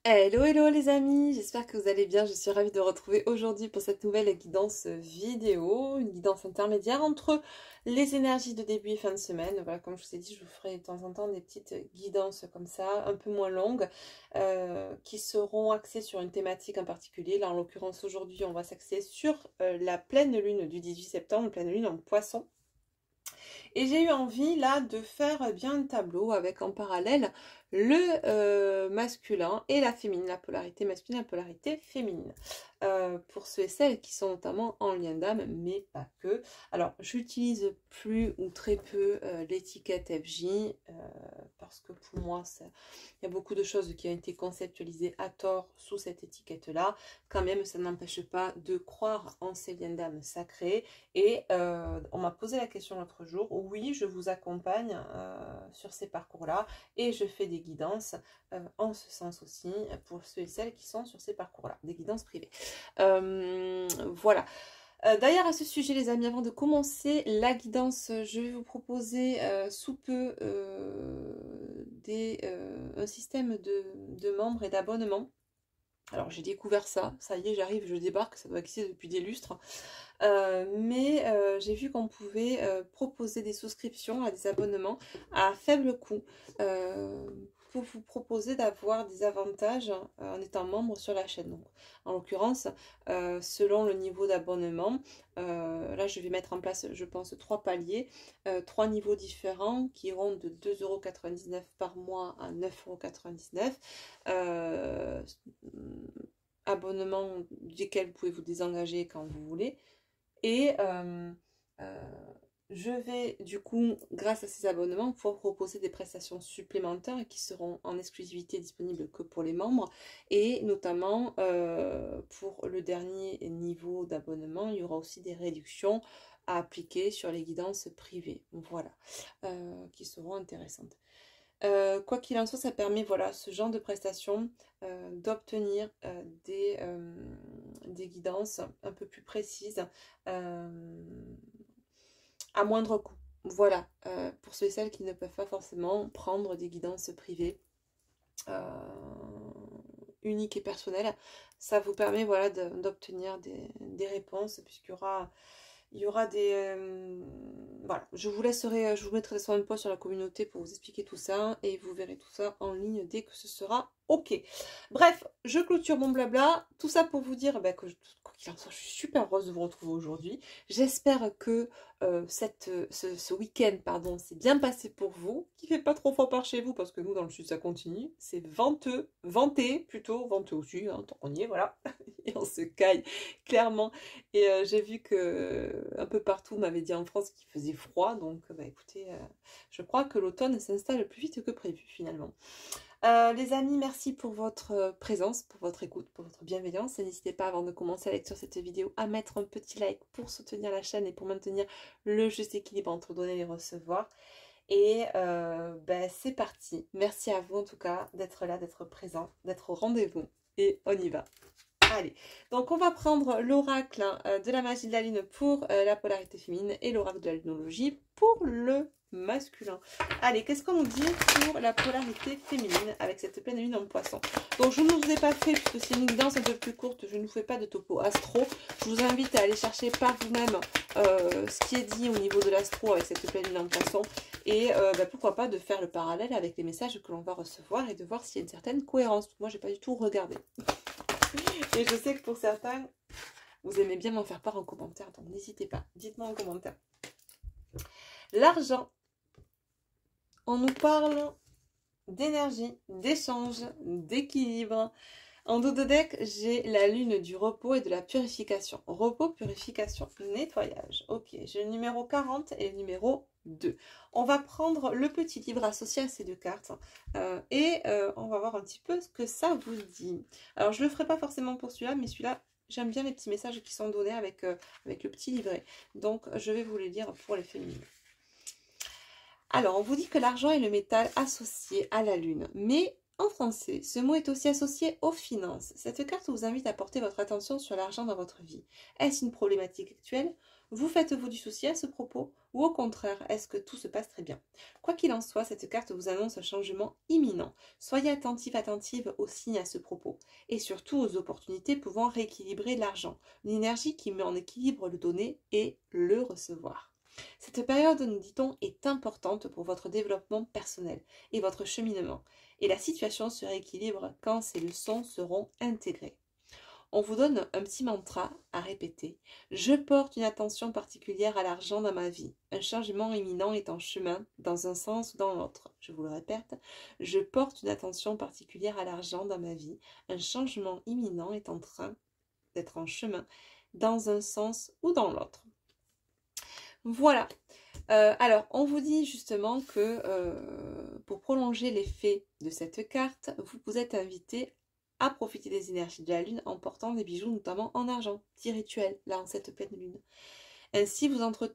Hello, hello les amis, j'espère que vous allez bien. Je suis ravie de vous retrouver aujourd'hui pour cette nouvelle guidance vidéo, une guidance intermédiaire entre les énergies de début et fin de semaine. Voilà, comme je vous ai dit, je vous ferai de temps en temps des petites guidances comme ça, un peu moins longues, qui seront axées sur une thématique en particulier. Là, en l'occurrence, aujourd'hui, on va s'axer sur la pleine lune du 18 septembre, pleine lune en Poisson. Et j'ai eu envie là de faire bien un tableau avec en parallèle le masculin et la féminine, la polarité masculine et la polarité féminine. Pour ceux et celles qui sont notamment en lien d'âme, mais pas que. Alors, j'utilise plus ou très peu l'étiquette FJ, parce que pour moi, il y a beaucoup de choses qui ont été conceptualisées à tort sous cette étiquette-là. Quand même, ça n'empêche pas de croire en ces liens d'âme sacrés. Et on m'a posé la question l'autre jour, oui, je vous accompagne sur ces parcours-là et je fais des guidances en ce sens aussi pour ceux et celles qui sont sur ces parcours-là, des guidances privées. Voilà. D'ailleurs, à ce sujet, les amis, avant de commencer la guidance, je vais vous proposer sous peu un système de membres et d'abonnements. Alors, j'ai découvert ça, ça y est, j'arrive, je débarque, ça doit exister depuis des lustres. Mais j'ai vu qu'on pouvait proposer des souscriptions à des abonnements à faible coût pour vous proposer d'avoir des avantages en étant membre sur la chaîne. Donc, en l'occurrence, selon le niveau d'abonnement, là je vais mettre en place, je pense, 3 paliers, 3 niveaux différents qui iront de 2,99 € par mois à 9,99 €. Abonnement duquel vous pouvez vous désengager quand vous voulez. Et je vais du coup, grâce à ces abonnements, pouvoir proposer des prestations supplémentaires qui seront en exclusivité disponibles que pour les membres. Et notamment, pour le dernier niveau d'abonnement, il y aura aussi des réductions à appliquer sur les guidances privées. Voilà, qui seront intéressantes. Quoi qu'il en soit, ça permet, voilà, ce genre de prestations d'obtenir des guidances un peu plus précises à moindre coût. Voilà, pour ceux et celles qui ne peuvent pas forcément prendre des guidances privées uniques et personnelles, ça vous permet, voilà, d'obtenir des réponses, puisqu'il y aura des... voilà, je vous mettrai sur un post sur la communauté pour vous expliquer tout ça, et vous verrez tout ça en ligne dès que ce sera ok. Bref, je clôture mon blabla, tout ça pour vous dire que quoi qu'il en soit, je suis super heureuse de vous retrouver aujourd'hui. J'espère que ce week-end, pardon, s'est bien passé pour vous, qu'il ne fait pas trop froid par chez vous, parce que nous, dans le sud, ça continue. C'est venté plutôt, venteux aussi, hein, tant qu'on y est, voilà. Et on se caille, clairement. Et j'ai vu que un peu partout, on m'avait dit en France qu'il faisait froid, donc écoutez, je crois que l'automne s'installe plus vite que prévu, finalement. Les amis, merci pour votre présence, pour votre écoute, pour votre bienveillance. Et n'hésitez pas, avant de commencer la lecture de cette vidéo, à mettre un petit like pour soutenir la chaîne et pour maintenir le juste équilibre entre donner et recevoir. Et c'est parti. Merci à vous en tout cas d'être là, d'être présent, d'être au rendez-vous. Et on y va. Allez, donc on va prendre l'oracle de la magie de la lune pour la polarité féminine et l'oracle de la lunologie pour le masculin. Allez, qu'est-ce qu'on nous dit pour la polarité féminine avec cette pleine lune en poisson? Donc je ne vous ai pas fait, puisque c'est une guidance un peu plus courte, je ne vous fais pas de topo astro. Je vous invite à aller chercher par vous-même ce qui est dit au niveau de l'astro avec cette pleine lune en poisson. Et pourquoi pas de faire le parallèle avec les messages que l'on va recevoir et de voir s'il y a une certaine cohérence. Moi, j'ai pas du tout regardé. Et je sais que pour certains, vous aimez bien m'en faire part en commentaire, donc n'hésitez pas, dites-moi en commentaire. L'argent, on nous parle d'énergie, d'échange, d'équilibre. En dos de deck, j'ai la lune du repos et de la purification. Repos, purification, nettoyage. Ok, j'ai le numéro 40 et le numéro 2. On va prendre le petit livre associé à ces deux cartes et on va voir un petit peu ce que ça vous dit. Alors, je ne le ferai pas forcément pour celui-là, mais celui-là, j'aime bien les petits messages qui sont donnés avec le petit livret. Donc, je vais vous les lire pour les féminines. Alors, on vous dit que l'argent est le métal associé à la lune, mais En français, ce mot est aussi associé aux finances. Cette carte vous invite à porter votre attention sur l'argent dans votre vie. Est-ce une problématique actuelle? Vous faites-vous du souci à ce propos? Ou au contraire, est-ce que tout se passe très bien? Quoi qu'il en soit, cette carte vous annonce un changement imminent. Soyez attentif, attentive aux signes à ce propos. Et surtout aux opportunités pouvant rééquilibrer l'argent. Une énergie qui met en équilibre le donner et le recevoir. Cette période, nous dit-on, est importante pour votre développement personnel et votre cheminement. Et la situation se rééquilibre quand ces leçons seront intégrées. On vous donne un petit mantra à répéter. Je porte une attention particulière à l'argent dans ma vie. Un changement imminent est en chemin dans un sens ou dans l'autre. Je vous le répète. Je porte une attention particulière à l'argent dans ma vie. Un changement imminent est en train d'être en chemin dans un sens ou dans l'autre. Voilà. Alors, on vous dit justement que pour prolonger l'effet de cette carte, vous êtes invité à profiter des énergies de la lune en portant des bijoux, notamment en argent, petit rituel, là, en cette pleine lune. Ainsi, vous entrerez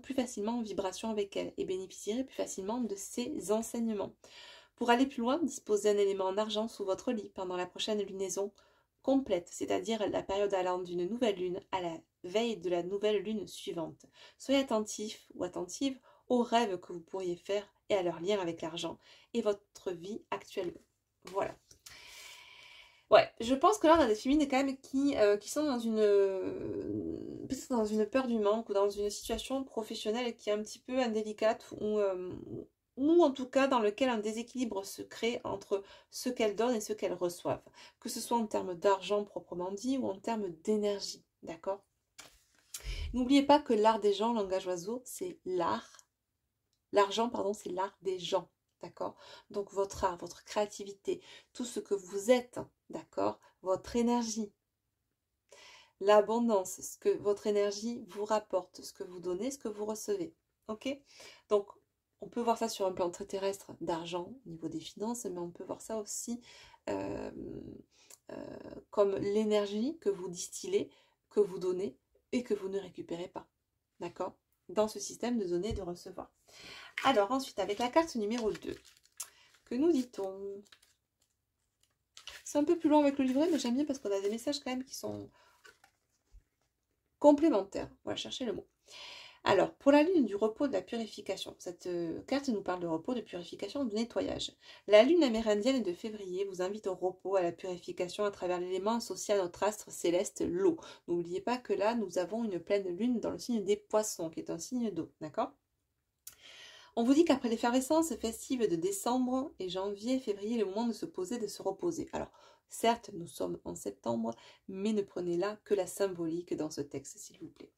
plus facilement en vibration avec elle et bénéficierez plus facilement de ses enseignements. Pour aller plus loin, disposez d'un élément en argent sous votre lit pendant la prochaine lunaison complète, c'est-à-dire la période allant d'une nouvelle lune à la veille de la nouvelle lune suivante. Soyez attentif ou attentive aux rêves que vous pourriez faire et à leur lien avec l'argent et votre vie actuelle. Voilà. Ouais, je pense que là on a des féminines quand même qui sont dans une peur du manque ou dans une situation professionnelle qui est un petit peu indélicate ou en tout cas dans lequel un déséquilibre se crée entre ce qu'elles donnent et ce qu'elles reçoivent, que ce soit en termes d'argent proprement dit ou en termes d'énergie, d'accord? N'oubliez pas que l'art des gens, langage oiseau, c'est l'argent, pardon, c'est l'art des gens, d'accord? Donc votre art, votre créativité, tout ce que vous êtes, d'accord? Votre énergie, l'abondance, ce que votre énergie vous rapporte, ce que vous donnez, ce que vous recevez, ok? Donc on peut voir ça sur un plan très terrestre d'argent au niveau des finances, mais on peut voir ça aussi comme l'énergie que vous distillez, que vous donnez et que vous ne récupérez pas. D'accord? Dans ce système de donner et de recevoir. Alors ensuite, avec la carte numéro 2, que nous dit-on? C'est un peu plus long avec le livret, mais j'aime bien parce qu'on a des messages quand même qui sont complémentaires. Voilà, chercher le mot. Alors, pour la lune du repos de la purification, cette carte nous parle de repos, de purification, de nettoyage. La lune amérindienne de février vous invite au repos, à la purification à travers l'élément associé à notre astre céleste, l'eau. N'oubliez pas que là, nous avons une pleine lune dans le signe des poissons, qui est un signe d'eau, d'accord? On vous dit qu'après l'effervescence festive de décembre et janvier, février est le moment de se poser, de se reposer. Alors, certes, nous sommes en septembre, mais ne prenez là que la symbolique dans ce texte, s'il vous plaît.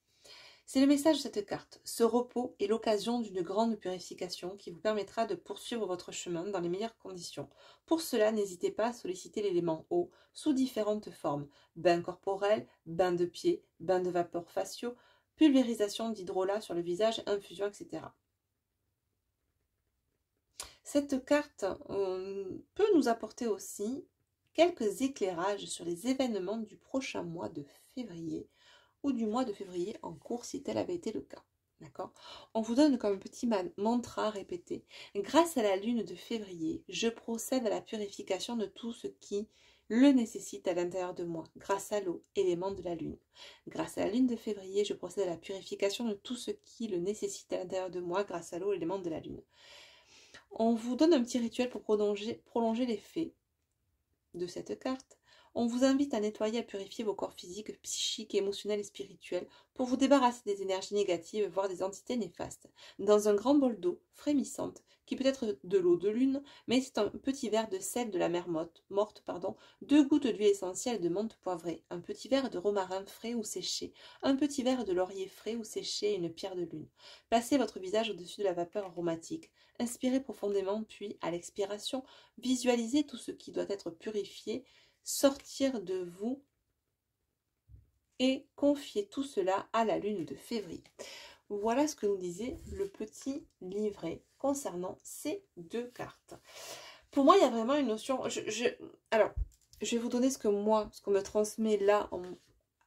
C'est le message de cette carte. Ce repos est l'occasion d'une grande purification qui vous permettra de poursuivre votre chemin dans les meilleures conditions. Pour cela, n'hésitez pas à solliciter l'élément eau sous différentes formes. Bain corporel, bain de pied, bain de vapeur faciaux, pulvérisation d'hydrolat sur le visage, infusion, etc. Cette carte peut nous apporter aussi quelques éclairages sur les événements du prochain mois de février ou du mois de février en cours si tel avait été le cas. D'accord? On vous donne comme un petit mantra répété. Grâce à la lune de février, je procède à la purification de tout ce qui le nécessite à l'intérieur de moi, grâce à l'eau, élément de la lune. Grâce à la lune de février, je procède à la purification de tout ce qui le nécessite à l'intérieur de moi, grâce à l'eau, élément de la lune. On vous donne un petit rituel pour prolonger l'effet de cette carte. On vous invite à nettoyer, à purifier vos corps physiques, psychiques, émotionnels et spirituels pour vous débarrasser des énergies négatives, voire des entités néfastes. Dans un grand bol d'eau frémissante, qui peut être de l'eau de lune, mais c'est un petit verre de sel de la mer morte, 2 gouttes d'huile essentielle de menthe poivrée, un petit verre de romarin frais ou séché, un petit verre de laurier frais ou séché et une pierre de lune. Placez votre visage au-dessus de la vapeur aromatique. Inspirez profondément, puis, à l'expiration, visualisez tout ce qui doit être purifié, sortir de vous et confier tout cela à la lune de février. Voilà ce que nous disait le petit livret concernant ces 2 cartes. Pour moi, il y a vraiment une notion... Alors, je vais vous donner ce qu'on me transmet là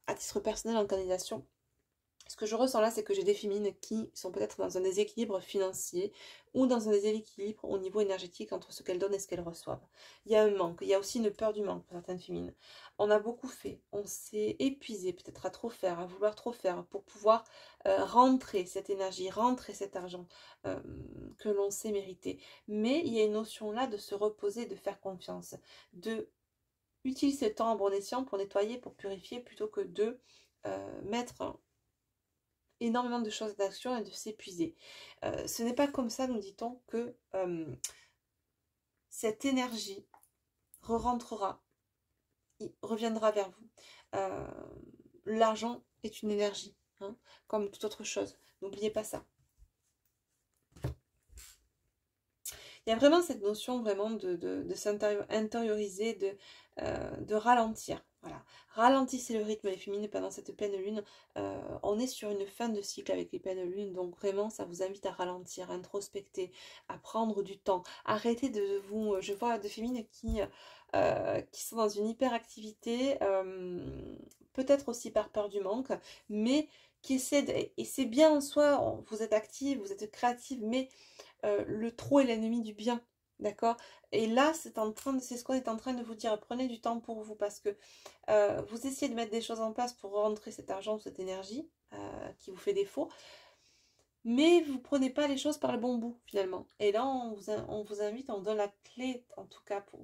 à titre personnel en canalisation. Ce que je ressens là, c'est que j'ai des féminines qui sont peut-être dans un déséquilibre financier ou dans un déséquilibre au niveau énergétique entre ce qu'elles donnent et ce qu'elles reçoivent. Il y a un manque, il y a aussi une peur du manque pour certaines féminines. On a beaucoup fait, on s'est épuisé peut-être à trop faire, à vouloir trop faire pour pouvoir rentrer cette énergie, rentrer cet argent que l'on sait mériter. Mais il y a une notion là de se reposer, de faire confiance, de utiliser le temps à bon escient pour nettoyer, pour purifier, plutôt que de mettre énormément de choses d'action et de s'épuiser. Ce n'est pas comme ça, nous dit-on, que cette énergie re-rentrera, reviendra vers vous. L'argent est une énergie, hein, comme toute autre chose. N'oubliez pas ça. Il y a vraiment cette notion vraiment de s'intérioriser, de ralentir. Voilà. Ralentissez le rythme, les féminines, pendant cette pleine lune. On est sur une fin de cycle avec les pleines lunes, donc vraiment, ça vous invite à ralentir, à introspecter, à prendre du temps. Arrêtez de vous... Je vois des féminines qui sont dans une hyperactivité, peut-être aussi par peur du manque, mais qui essaient de... Et c'est bien en soi, vous êtes active, vous êtes créative, mais le trop est l'ennemi du bien. D'accord? Et là, c'est ce qu'on est en train de vous dire. Prenez du temps pour vous parce que vous essayez de mettre des choses en place pour rentrer cet argent, cette énergie qui vous fait défaut. Mais vous ne prenez pas les choses par le bon bout finalement. Et là, on vous invite, on donne la clé en tout cas pour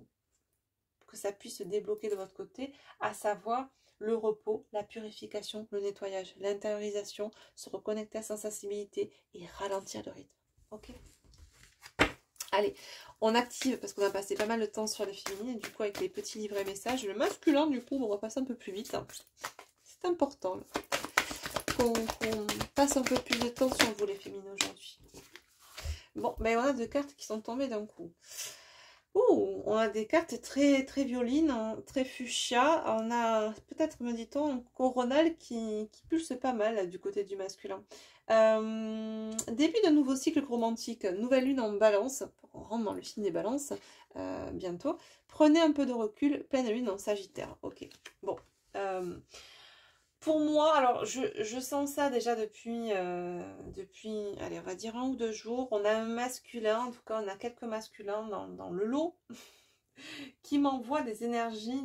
que ça puisse se débloquer de votre côté, à savoir le repos, la purification, le nettoyage, l'intériorisation, se reconnecter à sa sensibilité et ralentir le rythme. Ok? Allez, on active, parce qu'on a passé pas mal de temps sur les féminines, et du coup avec les petits livrets messages, le masculin, du coup, on va passer un peu plus vite. C'est important qu'on passe un peu plus de temps sur vous les féminines aujourd'hui. Bon, ben on a deux cartes qui sont tombées d'un coup. Ouh, on a des cartes très, très violines, hein, très fuchsia. On a peut-être, me dit-on, un coronal qui pulse pas mal là, du côté du masculin. Début d'un nouveau cycle romantique, nouvelle lune en balance, on rentre dans le signe des balances bientôt. Prenez un peu de recul, pleine lune en sagittaire. Ok, bon. Pour moi, alors je sens ça déjà depuis, allez, on va dire 1 ou 2 jours. On a un masculin, en tout cas on a quelques masculins dans le lot qui m'envoient des énergies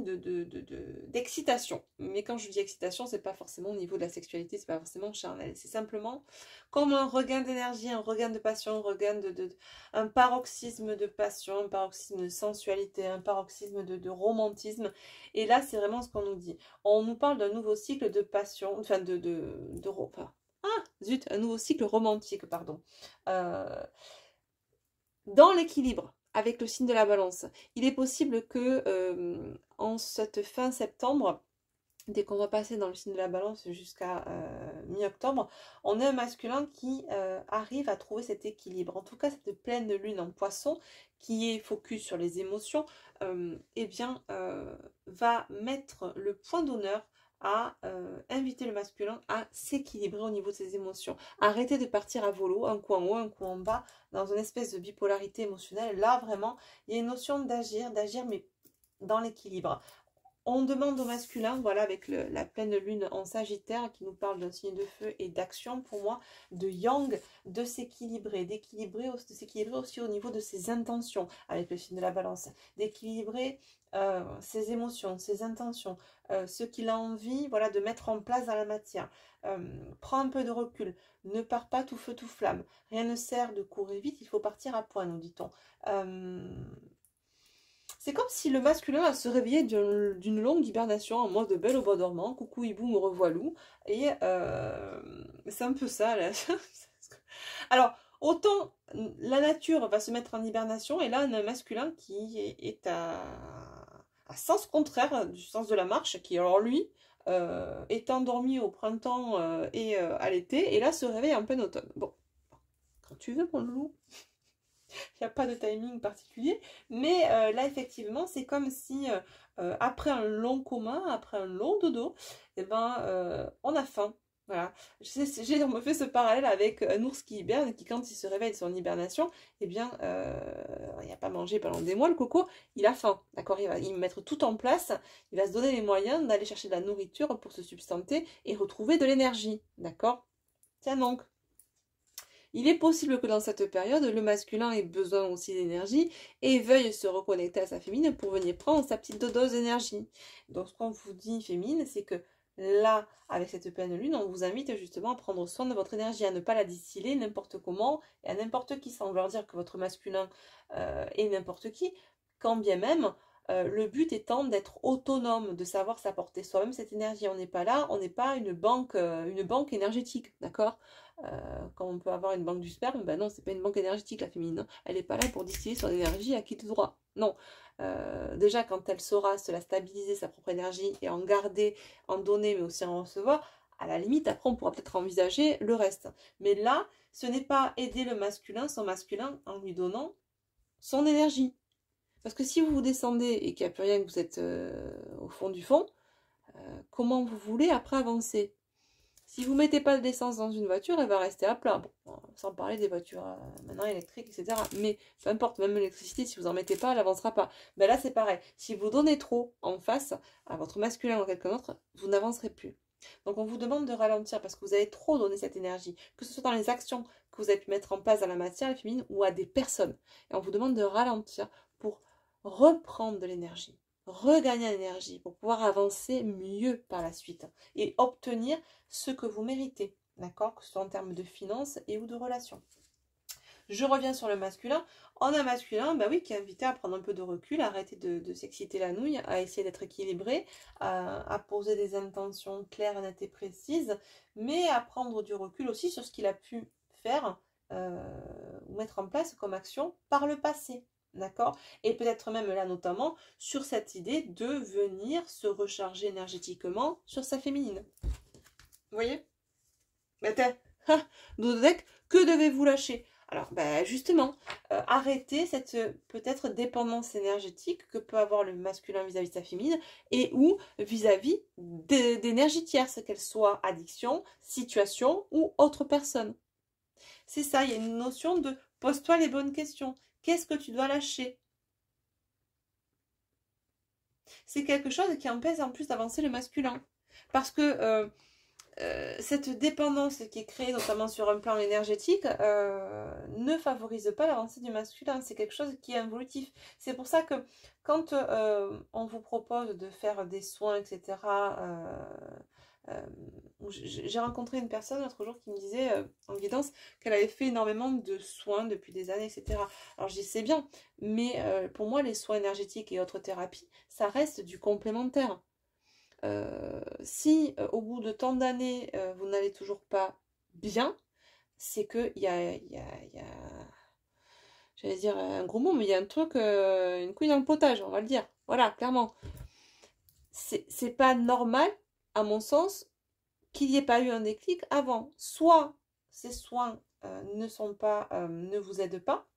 d'excitation. Mais quand je dis excitation, c'est pas forcément au niveau de la sexualité, c'est pas forcément charnel. C'est simplement comme un regain d'énergie, un regain de passion, un regain un paroxysme de passion, un paroxysme de sensualité, un paroxysme de romantisme. Et là, c'est vraiment ce qu'on nous dit. On nous parle d'un nouveau cycle de passion, enfin un nouveau cycle romantique, pardon. Dans l'équilibre avec le signe de la balance. Il est possible que en cette fin septembre, dès qu'on va passer dans le signe de la balance jusqu'à mi-octobre, on a un masculin qui arrive à trouver cet équilibre. En tout cas, cette pleine lune en poisson, qui est focus sur les émotions, va mettre le point d'honneur à inviter le masculin à s'équilibrer au niveau de ses émotions. Arrêtez de partir à volo, un coup en haut, un coup en bas, dans une espèce de bipolarité émotionnelle. Là, vraiment, il y a une notion d'agir mais dans l'équilibre. On demande au masculin, voilà, avec la pleine lune en Sagittaire, qui nous parle d'un signe de feu et d'action, pour moi, de yang, de s'équilibrer, de s'équilibrer aussi au niveau de ses intentions, avec le signe de la balance, d'équilibrer ses émotions, ses intentions, ce qu'il a envie, voilà, de mettre en place dans la matière. Prends un peu de recul, ne pars pas tout feu tout flamme, rien ne sert de courir vite, il faut partir à point, nous dit-on. C'est comme si le masculin se réveillait d'une longue hibernation en mode belle au bois dormant, coucou hibou me revoilou, et c'est un peu ça là. Alors autant la nature va se mettre en hibernation, et là on a un masculin qui est à sens contraire du sens de la marche, qui alors lui est endormi au printemps et à l'été, et là se réveille en plein automne. Bon, quand tu veux mon loup. Il n'y a pas de timing particulier, mais là effectivement c'est comme si après un long coma, après un long dodo, eh ben, on a faim, Voilà, on me fait ce parallèle avec un ours qui hiberne, qui quand il se réveille de son hibernation, eh bien, il n'a pas mangé pendant des mois, le coco, il a faim, d'accord? Il va mettre tout en place, il va se donner les moyens d'aller chercher de la nourriture pour se substanter et retrouver de l'énergie, d'accord? Tiens donc, il est possible que dans cette période, le masculin ait besoin aussi d'énergie et veuille se reconnecter à sa féminine pour venir prendre sa petite dose d'énergie. Donc ce qu'on vous dit féminine, c'est que là, avec cette pleine lune, on vous invite justement à prendre soin de votre énergie, à ne pas la distiller n'importe comment et à n'importe qui, sans vouloir dire que votre masculin est n'importe qui, quand bien même le but étant d'être autonome, de savoir s'apporter soi-même cette énergie. On n'est pas là, on n'est pas une banque énergétique, d'accord? Quand on peut avoir une banque du sperme, ben non, c'est pas une banque énergétique la féminine. Elle n'est pas là pour distiller son énergie à qui de droit. Non. Déjà, quand elle saura se la stabiliser, sa propre énergie, et en garder, en donner, mais aussi en recevoir, à la limite, après, on pourra peut-être envisager le reste. Mais là, ce n'est pas aider le masculin, son masculin, en lui donnant son énergie. Parce que si vous vous descendez et qu'il n'y a plus rien, que vous êtes au fond du fond, comment vous voulez après avancer? Si vous ne mettez pas d'essence dans une voiture, elle va rester à plat. Bon, sans parler des voitures maintenant électriques, etc. Mais peu importe, même l'électricité, si vous n'en mettez pas, elle n'avancera pas. Ben là, c'est pareil. Si vous donnez trop en face à votre masculin ou à quelqu'un d'autre, vous n'avancerez plus. Donc on vous demande de ralentir parce que vous avez trop donné cette énergie, que ce soit dans les actions que vous avez pu mettre en place dans la matière féminine ou à des personnes. Et on vous demande de ralentir pour reprendre de l'énergie, regagner l'énergie pour pouvoir avancer mieux par la suite et obtenir ce que vous méritez, d'accord? Que ce soit en termes de finances et ou de relations. Je reviens sur le masculin. En un masculin, bah oui, qui est invité à prendre un peu de recul, à arrêter de s'exciter la nouille, à essayer d'être équilibré, à poser des intentions claires, nettes et précises, mais à prendre du recul aussi sur ce qu'il a pu faire ou mettre en place comme action par le passé. D'accord? Et peut-être même là notamment sur cette idée de venir se recharger énergétiquement sur sa féminine. Vous voyez? Dodec, que devez-vous lâcher? Alors, justement, arrêter cette peut-être dépendance énergétique que peut avoir le masculin vis-à-vis de sa féminine et ou vis-à-vis d'énergie tierce, qu'elle soit addiction, situation ou autre personne. C'est ça, il y a une notion de pose-toi les bonnes questions. Qu'est-ce que tu dois lâcher? C'est quelque chose qui empêche en plus d'avancer le masculin. Parce que cette dépendance qui est créée notamment sur un plan énergétique ne favorise pas l'avancée du masculin. C'est quelque chose qui est involutif. C'est pour ça que quand on vous propose de faire des soins, etc., j'ai rencontré une personne l'autre jour qui me disait en guidance qu'elle avait fait énormément de soins depuis des années, etc. Alors je dis c'est bien, mais pour moi les soins énergétiques et autres thérapies, ça reste du complémentaire. Si au bout de tant d'années vous n'allez toujours pas bien, c'est que j'allais dire un gros mot, mais il y a un truc, une couille dans le potage, on va le dire. Voilà, clairement. C'est pas normal, à mon sens, qu'il n'y ait pas eu un déclic avant. Soit ces soins ne vous aident pas,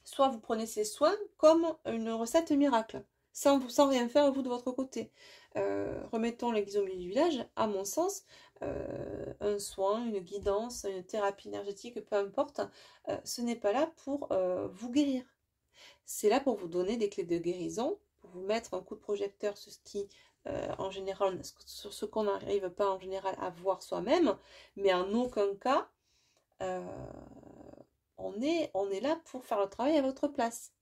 soit vous prenez ces soins comme une recette miracle, sans rien faire vous de votre côté. Remettons l'église au milieu du village, à mon sens, un soin, une guidance, une thérapie énergétique, peu importe, ce n'est pas là pour vous guérir. C'est là pour vous donner des clés de guérison, pour vous mettre un coup de projecteur sur ce qui, en général, sur ce qu'on n'arrive pas en général à voir soi-même, mais en aucun cas, on est là pour faire le travail à votre place.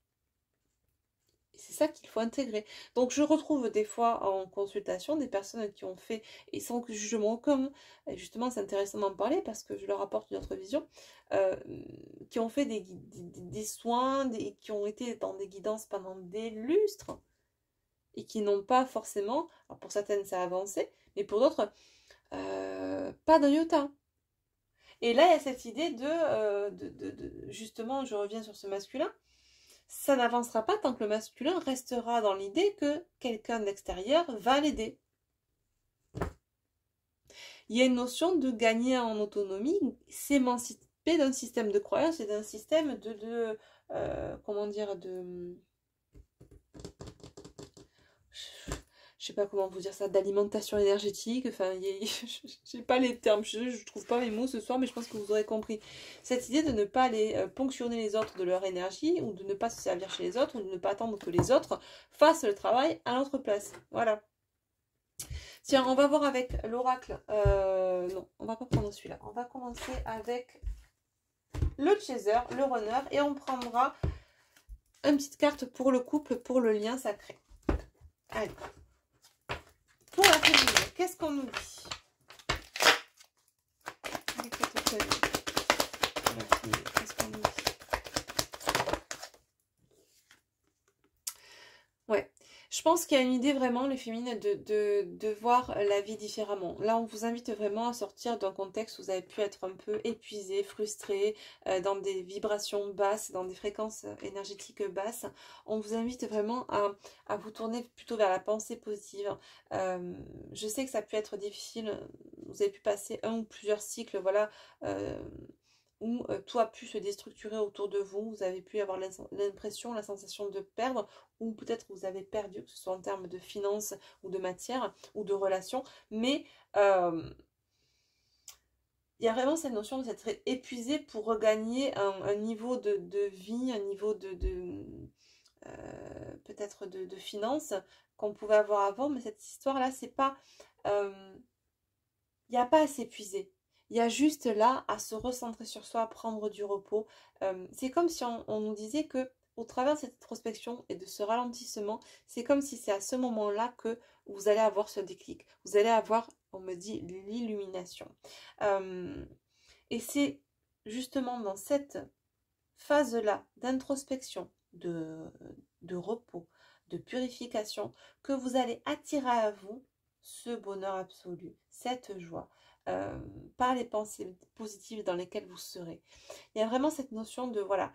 C'est ça qu'il faut intégrer. Donc je retrouve des fois en consultation des personnes qui ont fait, et sans jugement aucun, et justement c'est intéressant d'en parler parce que je leur apporte une autre vision, qui ont fait des soins, qui ont été dans des guidances pendant des lustres, et qui n'ont pas forcément, alors pour certaines ça a avancé, mais pour d'autres, pas d'un iota. Et là il y a cette idée justement, je reviens sur ce masculin, ça n'avancera pas tant que le masculin restera dans l'idée que quelqu'un d'extérieur va l'aider. Il y a une notion de gagner en autonomie, s'émanciper d'un système de croyance et d'un système comment dire, je sais pas comment vous dire ça, d'alimentation énergétique. Enfin, j'ai pas les termes, je trouve pas mes mots ce soir, mais je pense que vous aurez compris. Cette idée de ne pas aller ponctionner les autres de leur énergie, ou de ne pas se servir chez les autres, ou de ne pas attendre que les autres fassent le travail à notre place. Voilà. Tiens, on va voir avec l'oracle. Non, on va pas prendre celui-là. On va commencer avec le chaser, le runner, et on prendra une petite carte pour le couple, pour le lien sacré. Allez. Pour la féminine, qu'est-ce qu'on nous dit? Qu'est-ce qu'on nous dit? Ouais. Je pense qu'il y a une idée vraiment, les féminines, de voir la vie différemment. Là, on vous invite vraiment à sortir d'un contexte où vous avez pu être un peu épuisé, frustré, dans des vibrations basses, dans des fréquences énergétiques basses. On vous invite vraiment à vous tourner plutôt vers la pensée positive. Je sais que ça a pu être difficile. Vous avez pu passer un ou plusieurs cycles, voilà, où tout a pu se déstructurer autour de vous. Vous avez pu avoir l'impression, la sensation de perdre, ou peut-être vous avez perdu, que ce soit en termes de finances ou de matière ou de relations, mais il y a vraiment cette notion d'être épuisé pour regagner un niveau de vie, un niveau peut-être de finances qu'on pouvait avoir avant, mais cette histoire-là, c'est pas... il n'y a pas à s'épuiser. Il y a juste là à se recentrer sur soi, à prendre du repos. C'est comme si on nous disait que au travers de cette introspection et de ce ralentissement, c'est comme si c'est à ce moment-là que vous allez avoir ce déclic. Vous allez avoir, on me dit, l'illumination. Et c'est justement dans cette phase-là d'introspection, de repos, de purification, que vous allez attirer à vous ce bonheur absolu, cette joie, par les pensées positives dans lesquelles vous serez. Il y a vraiment cette notion de, voilà,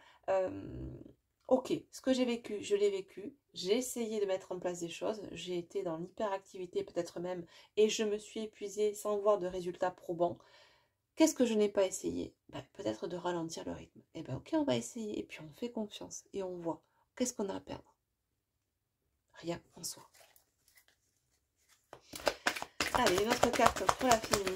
ok, ce que j'ai vécu, je l'ai vécu, j'ai essayé de mettre en place des choses, j'ai été dans l'hyperactivité peut-être même, et je me suis épuisée sans voir de résultats probants. Qu'est-ce que je n'ai pas essayé? Peut-être de ralentir le rythme. Eh bien, ok, on va essayer, et puis on fait confiance, et on voit. Qu'est-ce qu'on a à perdre? Rien en soi. Allez, une autre carte pour la féminine.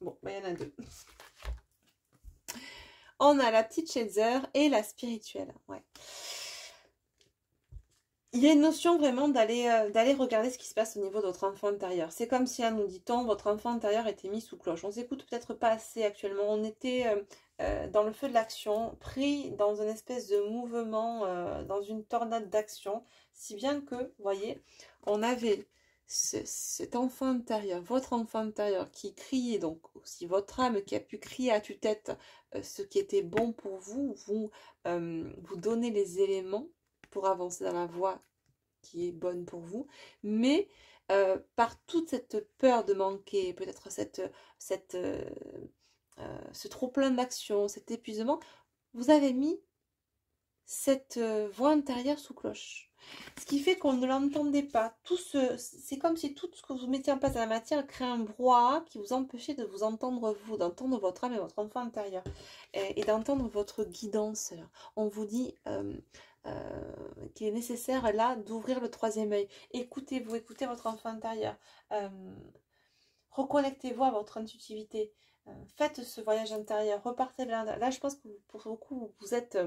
Bon, il y en a deux. On a la petite shader et la spirituelle. Ouais. Il y a une notion vraiment d'aller regarder ce qui se passe au niveau de votre enfant intérieur. C'est comme si, nous dit-on, votre enfant intérieur était mis sous cloche. On s'écoute peut-être pas assez actuellement. On était dans le feu de l'action, pris dans une espèce de mouvement, dans une tornade d'action, si bien que, vous voyez, on avait cet enfant intérieur, votre enfant intérieur qui criait, donc aussi votre âme qui a pu crier à tue-tête ce qui était bon pour vous, vous donner les éléments pour avancer dans la voie qui est bonne pour vous, mais par toute cette peur de manquer, peut-être ce trop-plein d'action, cet épuisement, vous avez mis cette voix intérieure sous cloche. Ce qui fait qu'on ne l'entendait pas. C'est comme si tout ce que vous mettiez en place dans la matière crée un brouhaha qui vous empêchait de vous entendre vous, d'entendre votre âme et votre enfant intérieur. Et d'entendre votre guidance. On vous dit qu'il est nécessaire là d'ouvrir le troisième œil. Écoutez-vous, écoutez votre enfant intérieur. Reconnectez-vous à votre intuitivité. Faites ce voyage intérieur. Repartez de là. Là, je pense que pour beaucoup, vous êtes...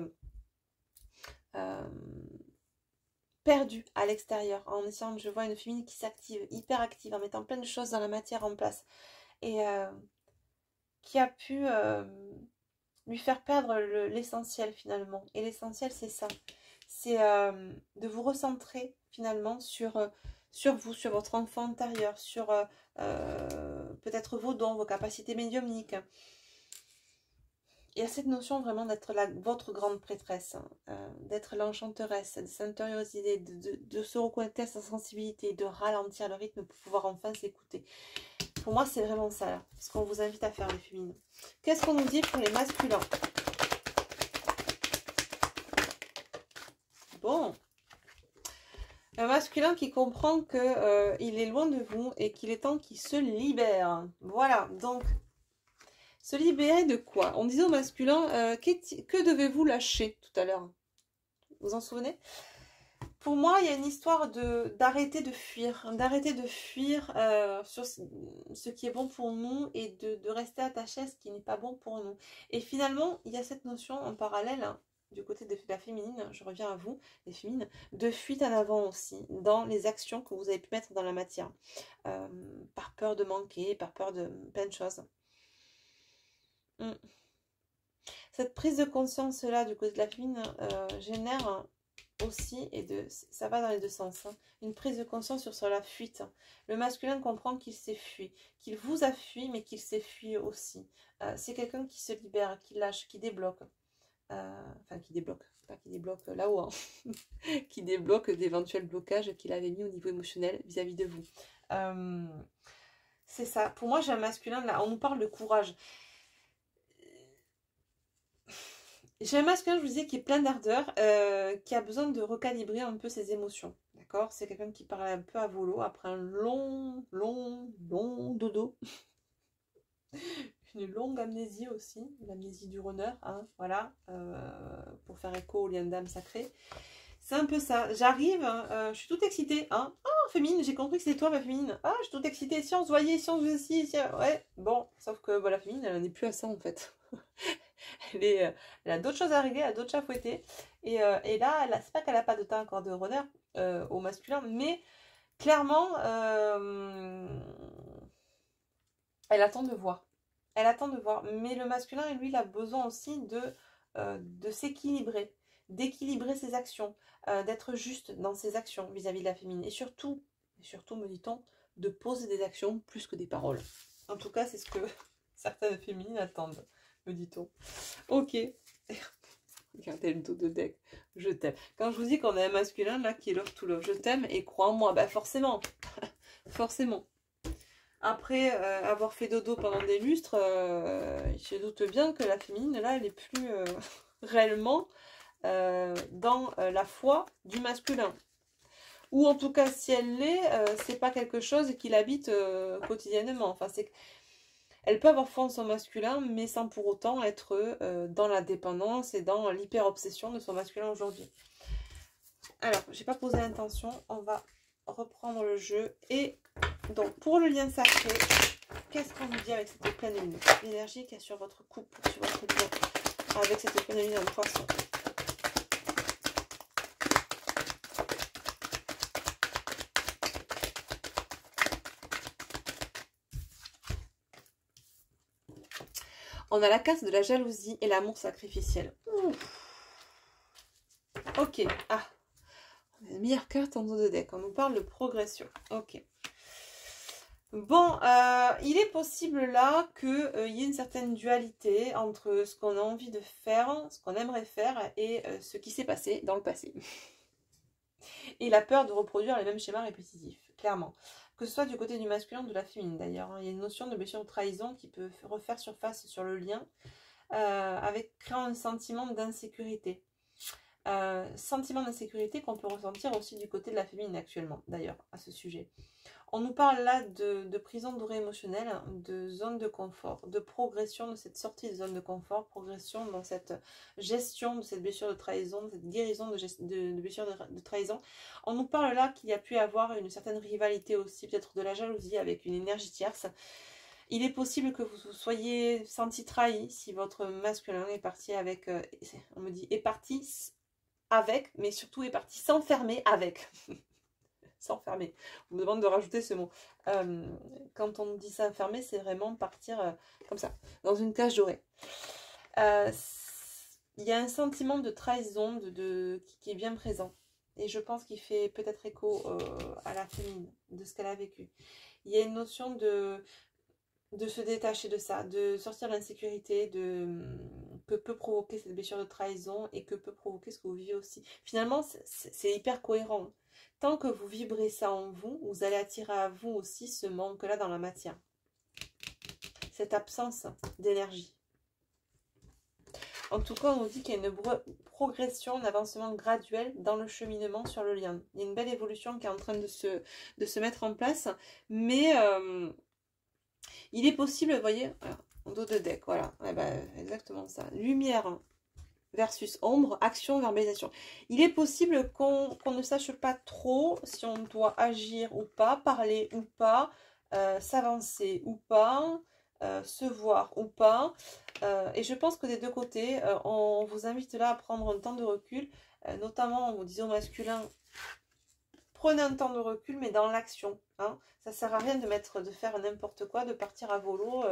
perdu à l'extérieur, en essayant, je vois une féminine qui s'active, hyper active, en mettant plein de choses dans la matière en place, et qui a pu lui faire perdre l'essentiel finalement. Et l'essentiel, c'est ça, c'est de vous recentrer finalement sur vous, sur votre enfant intérieur, sur peut-être vos dons, vos capacités médiumniques. Il y a cette notion vraiment d'être votre grande prêtresse, d'être l'enchanteresse, de s'intérioriser, de se reconnecter à sa sensibilité, de ralentir le rythme pour pouvoir enfin s'écouter. Pour moi, c'est vraiment ça, là, ce qu'on vous invite à faire, les féminines. Qu'est-ce qu'on nous dit pour les masculins? Bon. Un masculin qui comprend qu'il est loin de vous et qu'il est temps qu'il se libère. Voilà, donc... Se libérer de quoi? On disait au masculin, que devez-vous lâcher tout à l'heure? Vous vous en souvenez? Pour moi, il y a une histoire d'arrêter de fuir sur ce qui est bon pour nous et de rester attaché à ce qui n'est pas bon pour nous. Et finalement, il y a cette notion en parallèle, hein, du côté de la féminine, je reviens à vous, les féminines, de fuite en avant aussi, dans les actions que vous avez pu mettre dans la matière, par peur de manquer, par peur de plein de choses. Cette prise de conscience-là, du côté de la féminine, génère aussi, ça va dans les deux sens, hein, une prise de conscience sur la fuite. Le masculin comprend qu'il s'est fui, qu'il vous a fui, mais qu'il s'est fui aussi. C'est quelqu'un qui se libère, qui lâche, qui débloque. Enfin, qui débloque, pas qui débloque là-haut, hein, qui débloque d'éventuels blocages qu'il avait mis au niveau émotionnel vis-à-vis de vous. C'est ça. Pour moi, j'ai un masculin, là, on nous parle de courage. J'ai un masculin, je vous disais, qui est plein d'ardeur, qui a besoin de recalibrer un peu ses émotions. D'accord? C'est quelqu'un qui parle un peu à volo après un long dodo. Une longue amnésie aussi, l'amnésie du runner, hein, voilà, pour faire écho au lien d'âme sacré. C'est un peu ça. J'arrive, je suis toute excitée. Hein. Oh, féminine, j'ai compris que c'est toi, ma féminine. Ah, je suis toute excitée. Si on se voyait, si on se faisait ci, ouais. Bon, sauf que la féminine, elle n'est plus à ça, en fait. Elle a d'autres choses à régler, elle a d'autres chats à fouetter. Et là, c'est pas qu'elle n'a pas de temps encore de runner au masculin, mais clairement, elle attend de voir. Elle attend de voir. Mais le masculin, lui, il a besoin aussi de s'équilibrer, d'équilibrer ses actions, d'être juste dans ses actions vis-à-vis de la féminine. Et surtout, me dit-on, de poser des actions plus que des paroles. En tout cas, c'est ce que certaines féminines attendent, me dit-on. Ok. Regardez le dos de deck. Je t'aime. Quand je vous dis qu'on a un masculin là qui est love to love, je t'aime et crois en moi. Bah forcément. Forcément. Après avoir fait dodo pendant des lustres, je doute bien que la féminine là, elle est plus réellement dans la foi du masculin. Ou en tout cas, si elle l'est, c'est pas quelque chose qui l'habite quotidiennement. Enfin, c'est elle peut avoir foi en son masculin, mais sans pour autant être dans la dépendance et dans l'hyper-obsession de son masculin aujourd'hui. Alors, j'ai pas posé l'intention, on va reprendre le jeu. Et donc, pour le lien sacré, qu'est-ce qu'on nous dit avec cette pleine lune? L'énergie qu'il y a sur votre couple, sur votre lien, avec cette pleine lune en poisson. On a la carte de la jalousie et l'amour sacrificiel. Ouh. Ok. Ah. On a la meilleure carte en dos de deck. On nous parle de progression. Ok. Bon, il est possible là qu'il y ait une certaine dualité entre ce qu'on a envie de faire, ce qu'on aimerait faire et ce qui s'est passé dans le passé. Et la peur de reproduire les mêmes schémas répétitifs, clairement. Que ce soit du côté du masculin ou de la féminine d'ailleurs. Hein. Il y a une notion de blessure de trahison qui peut refaire surface sur le lien, avec créant un sentiment d'insécurité. Sentiment d'insécurité qu'on peut ressentir aussi du côté de la féminine actuellement, d'ailleurs, à ce sujet. On nous parle là de prison dorée émotionnelle, de zone de confort, de progression de cette sortie de zone de confort, progression dans cette gestion de cette blessure de trahison, de cette guérison de blessure de trahison. On nous parle là qu'il y a pu avoir une certaine rivalité aussi, peut-être de la jalousie avec une énergie tierce. Il est possible que vous soyez senti trahi si votre masculin est parti avec, on me dit, est parti avec, mais surtout est parti s'enfermer avec. S'enfermer. On me demande de rajouter ce mot. Quand on dit s'enfermer, c'est vraiment partir comme ça, dans une cage dorée. Il y a un sentiment de trahison qui est bien présent. Et je pense qu'il fait peut-être écho à la féminine, de ce qu'elle a vécu. Il y a une notion de se détacher de ça, de sortir de l'insécurité, que peut provoquer cette blessure de trahison et que peut provoquer ce que vous vivez aussi. Finalement, c'est hyper cohérent. Tant que vous vibrez ça en vous, vous allez attirer à vous aussi ce manque-là dans la matière. Cette absence d'énergie. En tout cas, on nous dit qu'il y a une progression, un avancement graduel dans le cheminement sur le lien. Il y a une belle évolution qui est en train de se mettre en place. Mais il est possible, vous voyez, alors, Dos de deck, voilà. Ouais, bah, exactement ça. Lumière versus ombre, action, verbalisation. Il est possible qu'on ne sache pas trop si on doit agir ou pas, parler ou pas, s'avancer ou pas, se voir ou pas. Et je pense que des deux côtés, on vous invite là à prendre un temps de recul, notamment on vous disait au masculin, prenez un temps de recul, mais dans l'action. Hein. Ça sert à rien de faire n'importe quoi, de partir à volo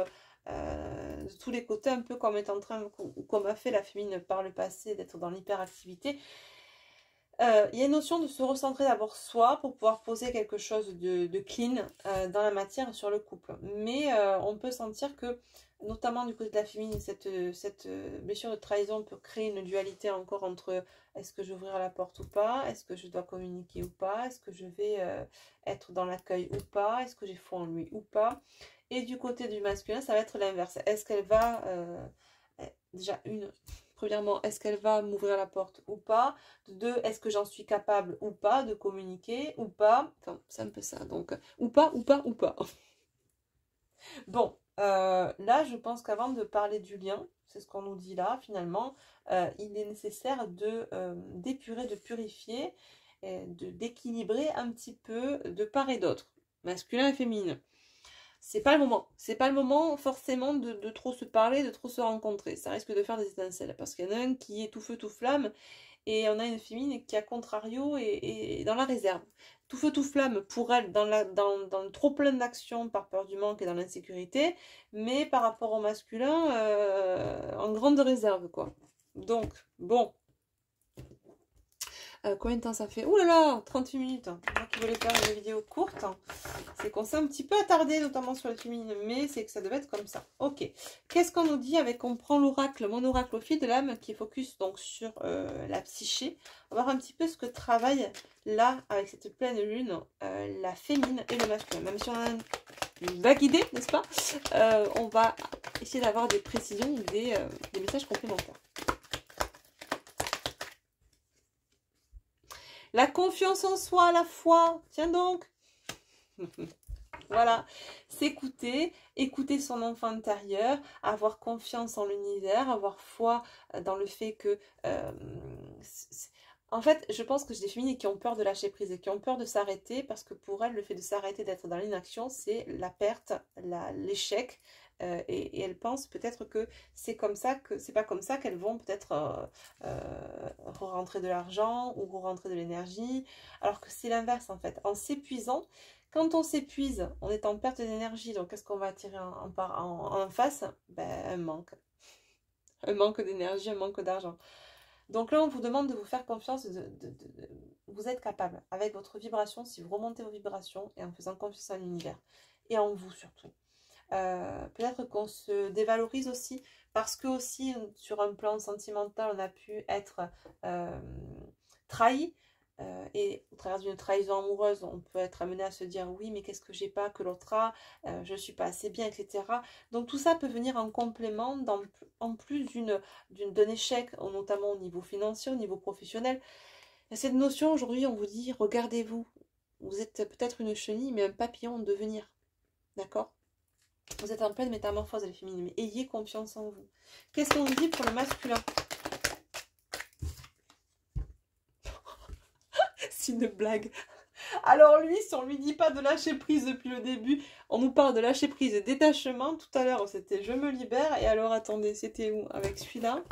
de tous les côtés, un peu comme est en train, comme a fait la féminine par le passé, d'être dans l'hyperactivité. Il y a une notion de se recentrer d'abord soi pour pouvoir poser quelque chose de clean dans la matière sur le couple. Mais on peut sentir que, notamment du côté de la féminine, cette blessure de trahison peut créer une dualité encore entre est-ce que je vais ouvrir la porte ou pas, est-ce que je dois communiquer ou pas, est-ce que je vais être dans l'accueil ou pas, est-ce que j'ai foi en lui ou pas. Et du côté du masculin, ça va être l'inverse. Est-ce qu'elle va... déjà, premièrement, est-ce qu'elle va m'ouvrir la porte ou pas? Deux, est-ce que j'en suis capable ou pas de communiquer ou pas? Enfin, c'est un peu ça. Donc, ou pas, ou pas, ou pas. Bon, là, je pense qu'avant de parler du lien, c'est ce qu'on nous dit là, finalement, il est nécessaire d'épurer, de purifier, d'équilibrer un petit peu de part et d'autre, masculin et féminin. C'est pas le moment. C'est pas le moment forcément de trop se parler, de trop se rencontrer. Ça risque de faire des étincelles. Parce qu'il y en a un qui est tout feu, tout flamme. Et on a une féminine qui, à contrario, est dans la réserve. Tout feu, tout flamme pour elle, dans le trop plein d'action par peur du manque et dans l'insécurité. Mais par rapport au masculin, en grande réserve, quoi. Donc, bon. Combien de temps ça fait? Ouh là là, 38 minutes. Moi qui voulais faire une vidéo courte, c'est qu'on s'est un petit peu attardé, notamment sur les féminines, mais c'est que ça devait être comme ça. Ok. Qu'est-ce qu'on nous dit avec, on prend l'oracle, mon oracle au fil de l'âme, qui est focus donc sur la psyché. On va voir un petit peu ce que travaille là, avec cette pleine lune, la féminine et le masculin. Même si on a une vague idée, n'est-ce pas? On va essayer d'avoir des précisions, des messages complémentaires. La confiance en soi, la foi, tiens donc. Voilà, s'écouter, écouter son enfant intérieur, avoir confiance en l'univers, avoir foi dans le fait que... en fait, je pense que j'ai des féminines qui ont peur de lâcher prise et qui ont peur de s'arrêter parce que pour elles, le fait de s'arrêter, d'être dans l'inaction, c'est la perte, l'échec. Et elles pensent peut-être que c'est comme ça, que c'est pas comme ça qu'elles vont peut-être rentrer de l'argent ou rentrer de l'énergie, alors que c'est l'inverse en fait. En s'épuisant, quand on s'épuise, on est en perte d'énergie, donc qu'est-ce qu'on va attirer en face? Ben, un manque. Un manque d'énergie, un manque d'argent. Donc là, on vous demande de vous faire confiance, vous êtes capable, avec votre vibration, si vous remontez vos vibrations et en faisant confiance à l'univers. Et en vous surtout. Peut-être qu'on se dévalorise aussi, parce que aussi, sur un plan sentimental, on a pu être trahi. Et au travers d'une trahison amoureuse, on peut être amené à se dire oui, mais qu'est-ce que j'ai pas que l'autre a, je ne suis pas assez bien, etc. Donc tout ça peut venir en complément, en plus d'un échec, notamment au niveau financier, au niveau professionnel. Et cette notion, aujourd'hui, on vous dit, regardez-vous, vous êtes peut-être une chenille, mais un papillon en devenir. D'accord? Vous êtes en pleine métamorphose, les féminines, mais ayez confiance en vous. Qu'est-ce qu'on dit pour le masculin? C'est une blague. Alors lui, si on lui dit pas de lâcher prise depuis le début, on nous parle de lâcher prise et détachement. Tout à l'heure, c'était je me libère. Et alors, attendez, c'était où? Avec celui-là.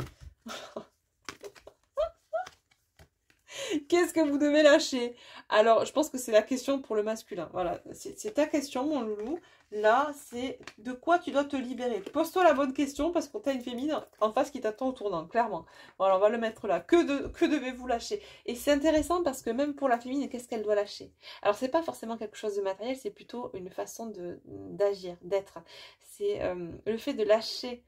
Qu'est-ce que vous devez lâcher? Alors, je pense que c'est la question pour le masculin. Voilà, c'est ta question, mon loulou. Là, c'est de quoi tu dois te libérer. Pose-toi la bonne question parce qu'on t'a une féminine en face qui t'attend au tournant, clairement. Voilà, on va le mettre là. Que devez-vous lâcher? Et c'est intéressant parce que même pour la féminine, qu'est-ce qu'elle doit lâcher? Alors, c'est pas forcément quelque chose de matériel, c'est plutôt une façon d'agir, d'être. C'est le fait de lâcher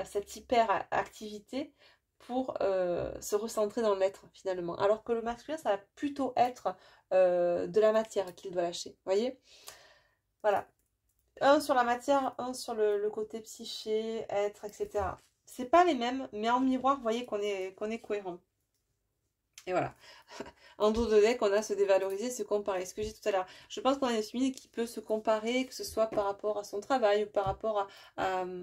cette hyperactivité pour se recentrer dans l'être finalement. Alors que le masculin, ça va plutôt être de la matière qu'il doit lâcher. Vous voyez? Voilà. Un sur la matière, un sur le côté psyché, être, etc. C'est pas les mêmes, mais en miroir, vous voyez qu'on est cohérent. Et voilà. En dos de deck, on a se dévaloriser, se comparer. Ce que j'ai dit tout à l'heure. Je pense qu'on a une féminine qui peut se comparer, que ce soit par rapport à son travail ou par rapport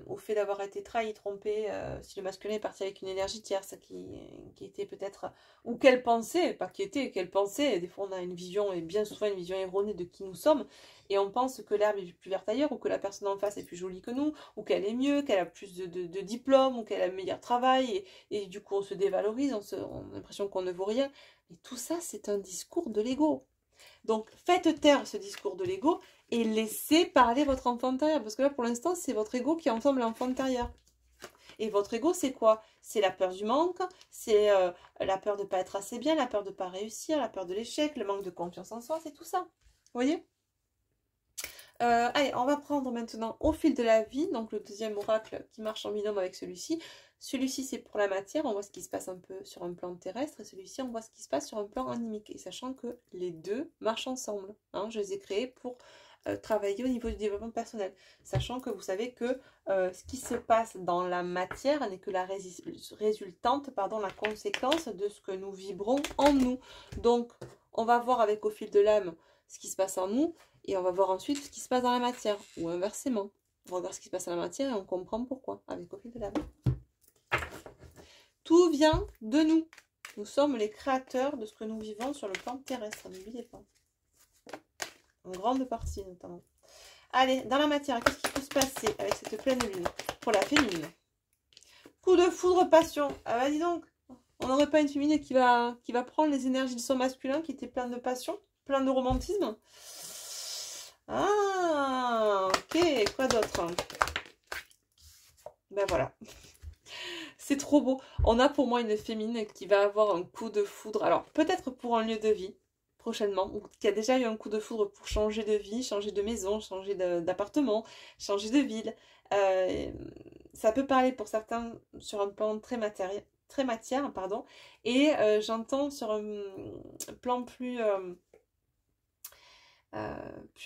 au fait d'avoir été trahi, trompé. Si le masculin est parti avec une énergie tierce qui était peut-être... Ou qu'elle pensait, pas qui était, qu'elle pensait. Des fois, on a une vision, et bien souvent une vision erronée de qui nous sommes. Et on pense que l'herbe est plus verte ailleurs, ou que la personne en face est plus jolie que nous, ou qu'elle est mieux, qu'elle a plus de diplômes, ou qu'elle a un meilleur travail. Et du coup, on se dévalorise, on a l'impression qu'on ne vaut rien. Et tout ça, c'est un discours de l'ego. Donc, faites taire ce discours de l'ego et laissez parler votre enfant intérieur. Parce que là, pour l'instant, c'est votre ego qui ensemble l'enfant intérieur. Et votre ego, c'est quoi? C'est la peur du manque, c'est la peur de ne pas être assez bien, la peur de ne pas réussir, la peur de l'échec, le manque de confiance en soi, c'est tout ça. Vous voyez? Allez, on va prendre maintenant au fil de la vie, donc le deuxième oracle qui marche en binôme avec celui-ci. Celui-ci, c'est pour la matière, on voit ce qui se passe un peu sur un plan terrestre, et celui-ci, on voit ce qui se passe sur un plan animique. Et sachant que les deux marchent ensemble, hein, je les ai créés pour travailler au niveau du développement personnel. Sachant que vous savez que ce qui se passe dans la matière n'est que la résultante, pardon, la conséquence de ce que nous vibrons en nous. Donc, on va voir avec au fil de l'âme ce qui se passe en nous, et on va voir ensuite ce qui se passe dans la matière, ou inversement. On va voir ce qui se passe dans la matière et on comprend pourquoi, avec au fil de l'âme. Tout vient de nous. Nous sommes les créateurs de ce que nous vivons sur le plan terrestre, n'oubliez pas. En grande partie, notamment. Allez, dans la matière, qu'est-ce qui peut se passer avec cette pleine lune pour la féminine? Coup de foudre, passion. Ah bah dis donc, on n'aurait pas une féminine qui va prendre les énergies de son masculin qui était plein de passion, plein de romantisme. Ah, ok, quoi d'autre? Ben voilà. C'est trop beau. On a pour moi une féminine qui va avoir un coup de foudre. Alors, peut-être pour un lieu de vie, prochainement, ou qui a déjà eu un coup de foudre pour changer de vie, changer de maison, changer d'appartement, changer de ville. Ça peut parler pour certains sur un plan très matière, pardon. Et j'entends sur un plan plus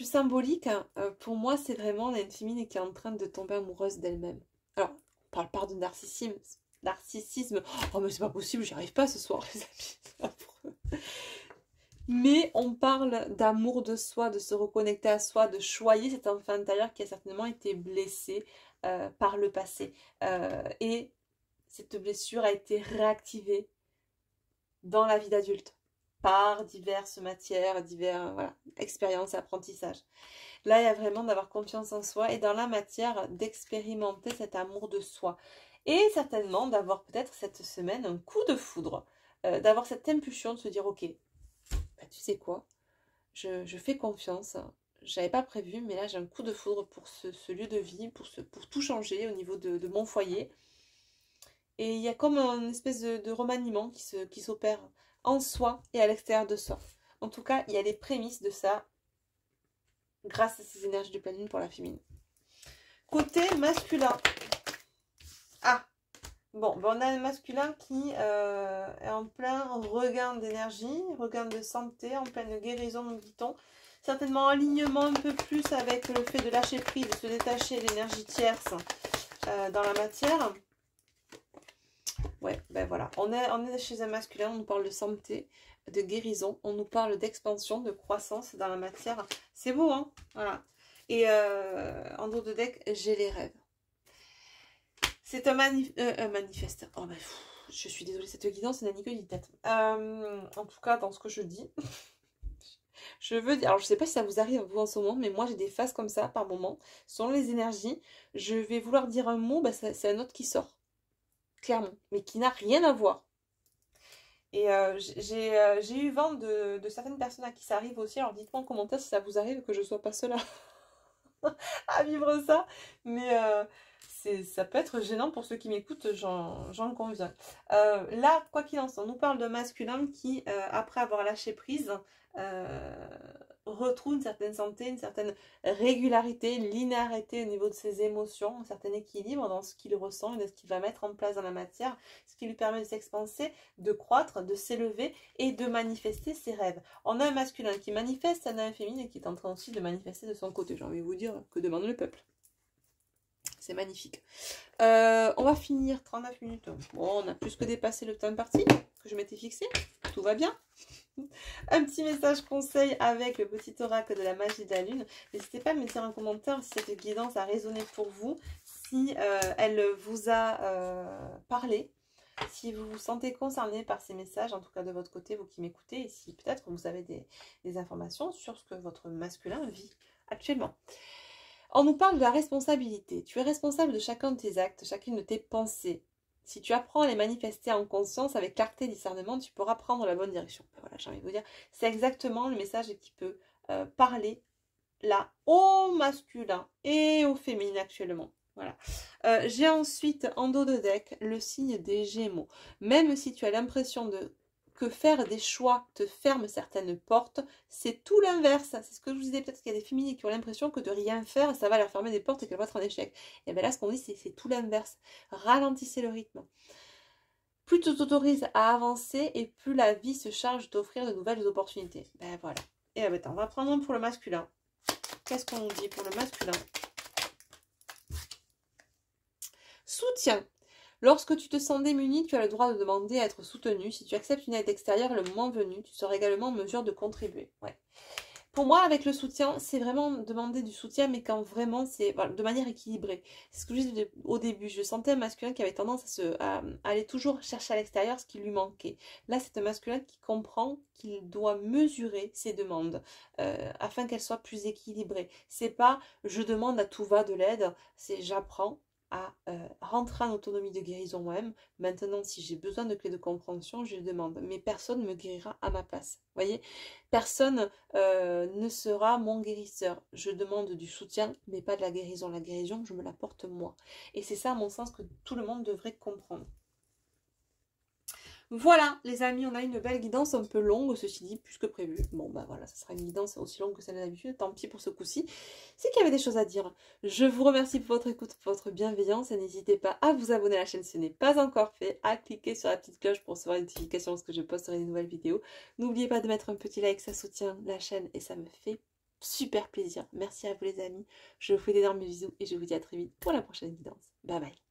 symbolique, pour moi, c'est vraiment une féminine qui est en train de tomber amoureuse d'elle-même. Alors, on parle pas de narcissisme. Oh, mais c'est pas possible, j'y arrive pas ce soir, les amis. Mais on parle d'amour de soi, de se reconnecter à soi, de choyer cet enfant intérieur qui a certainement été blessé par le passé. Et cette blessure a été réactivée dans la vie d'adulte par diverses matières, voilà, expériences et apprentissages. Là, il y a vraiment d'avoir confiance en soi et dans la matière d'expérimenter cet amour de soi. Et certainement d'avoir peut-être cette semaine un coup de foudre, d'avoir cette impulsion de se dire, ok, bah, tu sais quoi, je fais confiance, j'avais pas prévu, mais là j'ai un coup de foudre pour ce lieu de vie, pour tout changer au niveau de mon foyer. Et il y a comme une espèce de remaniement qui s'opère en soi et à l'extérieur de soi. En tout cas, il y a les prémices de ça grâce à ces énergies de pleine lune pour la féminine. Côté masculin. Ah, bon, ben on a un masculin qui est en plein regain d'énergie, regain de santé, en pleine guérison, nous dit-on. Certainement alignement un peu plus avec le fait de lâcher prise, de se détacher de l'énergie tierce dans la matière. Ouais, ben voilà. On est chez un masculin, on nous parle de santé, de guérison, on nous parle d'expansion, de croissance dans la matière. C'est beau, hein? Voilà. Et en dos de deck, j'ai les rêves. C'est un manifeste. Oh ben, je suis désolée, cette guidance, c'est ni tête. En tout cas, dans ce que je dis. Je veux dire, alors je sais pas si ça vous arrive vous en ce moment, mais moi j'ai des phases comme ça par moment. Selon les énergies, je vais vouloir dire un mot, ben, c'est un autre qui sort. Clairement, mais qui n'a rien à voir. Et j'ai eu vent de certaines personnes à qui ça arrive aussi. Alors dites-moi en commentaire si ça vous arrive, que je ne sois pas seule à vivre ça. Mais ça peut être gênant pour ceux qui m'écoutent, j'en conviens. Là, quoi qu'il en soit, on nous parle de masculin qui, après avoir lâché prise, retrouve une certaine santé, une certaine régularité, linéarité au niveau de ses émotions, un certain équilibre dans ce qu'il ressent et de ce qu'il va mettre en place dans la matière, ce qui lui permet de s'expanser, de croître, de s'élever et de manifester ses rêves. On a un masculin qui manifeste, on a un féminin qui est en train aussi de manifester de son côté. J'ai envie de vous dire que demande le peuple. C'est magnifique. On va finir 39 minutes. Bon, on a plus que dépassé le temps de partie que je m'étais fixé. tout va bien. Un petit message conseil avec le petit oracle de la magie de la lune. N'hésitez pas à me dire en commentaire si cette guidance a résonné pour vous, si elle vous a parlé, si vous vous sentez concerné par ces messages, en tout cas de votre côté, vous qui m'écoutez, et si peut-être vous avez des informations sur ce que votre masculin vit actuellement. On nous parle de la responsabilité. Tu es responsable de chacun de tes actes, chacune de tes pensées. Si tu apprends à les manifester en conscience avec clarté et discernement, tu pourras prendre la bonne direction. Voilà, j'ai envie de vous dire, c'est exactement le message qui peut parler là au masculin et au féminin actuellement. Voilà. J'ai ensuite en dos de deck le signe des Gémeaux. Même si tu as l'impression que faire des choix te ferme certaines portes, c'est tout l'inverse. C'est ce que je vous disais, peut-être qu'il y a des féminines qui ont l'impression que de rien faire, ça va leur fermer des portes et qu'elles vont être en échec. Et bien là, ce qu'on dit, c'est tout l'inverse. Ralentissez le rythme. Plus tu t'autorises à avancer et plus la vie se charge d'offrir de nouvelles opportunités. Ben voilà. Et ben, on va prendre un pour le masculin. Qu'est-ce qu'on nous dit pour le masculin? Soutien. Lorsque tu te sens démuni, tu as le droit de demander à être soutenu. Si tu acceptes une aide extérieure le moment venu, tu seras également en mesure de contribuer. Ouais. Pour moi, avec le soutien, c'est vraiment demander du soutien, mais quand vraiment c'est voilà, de manière équilibrée. C'est ce que je disais au début. Je sentais un masculin qui avait tendance à aller toujours chercher à l'extérieur ce qui lui manquait. Là, c'est un masculin qui comprend qu'il doit mesurer ses demandes afin qu'elles soient plus équilibrées. C'est pas je demande à tout va de l'aide, c'est j'apprends à rentrer en autonomie de guérison moi-même. Maintenant, si j'ai besoin de clés de compréhension, je les demande. Mais personne ne me guérira à ma place. Vous voyez, personne ne sera mon guérisseur. Je demande du soutien, mais pas de la guérison. La guérison, je me la porte moi. Et c'est ça, à mon sens, que tout le monde devrait comprendre. Voilà, les amis, on a une belle guidance un peu longue, ceci dit, plus que prévu. Bon, bah voilà, ça sera une guidance aussi longue que celle d'habitude. Tant pis pour ce coup-ci. C'est qu'il y avait des choses à dire. Je vous remercie pour votre écoute, pour votre bienveillance. Et n'hésitez pas à vous abonner à la chaîne si ce n'est pas encore fait, à cliquer sur la petite cloche pour recevoir les notifications lorsque je posterai des nouvelles vidéos. N'oubliez pas de mettre un petit like, ça soutient la chaîne et ça me fait super plaisir. Merci à vous les amis. Je vous fais d'énormes bisous et je vous dis à très vite pour la prochaine guidance. Bye bye.